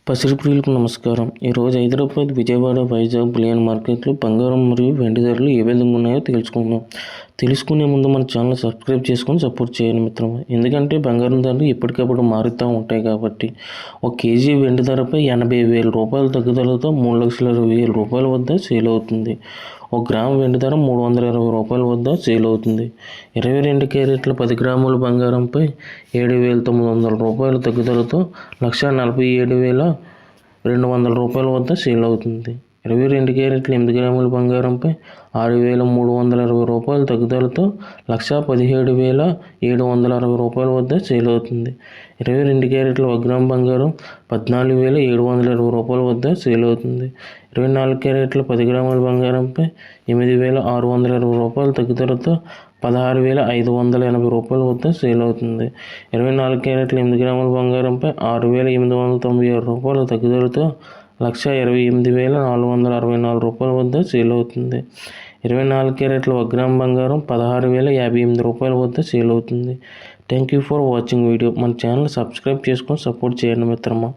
పసిడి ప్రియులకు నమస్కారం. ఈరోజు హైదరాబాద్, విజయవాడ, వైజాగ్ బులియన్ మార్కెట్లో బంగారం మరియు వెండి ధరలు ఏ విధంగా ఉన్నాయో తెలుసుకుందాం. తెలుసుకునే ముందు మన ఛానల్ సబ్స్క్రైబ్ చేసుకొని సపోర్ట్ చేయండి మిత్రమా. ఎందుకంటే బంగారం ధరలు ఎప్పటికప్పుడు మారుతూ ఉంటాయి కాబట్టి. ఒక కేజీ వెండి ధరపై 80,000 రూపాయల తగ్గుదలతో 3,20,000 రూపాయల వద్ద సేల్ అవుతుంది. ఒక గ్రాము వెండి ధర 320 రూపాయల వద్ద సేల్ అవుతుంది. 22 క్యారెట్ల 10 గ్రాముల బంగారంపై 7,900 రూపాయల తగ్గుదలతో 1,47,200 రూపాయల వద్ద సేల్ అవుతుంది. 22 క్యారెట్ల 8 గ్రాముల బంగారంపై 6,320 రూపాయల తగ్గుదలతో 1,17,760 రూపాయల వద్ద సేల్ అవుతుంది. 22 క్యారెట్ల 1 గ్రాము బంగారం 14,720 రూపాయల వద్ద సేల్ అవుతుంది. 24 క్యారెట్ల 10 గ్రాముల బంగారంపై 8,620 రూపాయల తగ్గుదలతో 16,580 రూపాయల వద్ద సేల్ అవుతుంది. 24 క్యారెట్ల 8 గ్రాముల బంగారంపై 6,896 రూపాయల తగ్గుదలతో 1,28,464 రూపాయల వద్ద సేల్ అవుతుంది. 24 క్యారెట్ల 1 గ్రాము బంగారం 16,058 రూపాయల వద్ద సేల్ అవుతుంది. Thank you for watching video. మన ఛానల్ సబ్స్క్రైబ్ చేసుకొని సపోర్ట్ చేయండి మిత్రమా.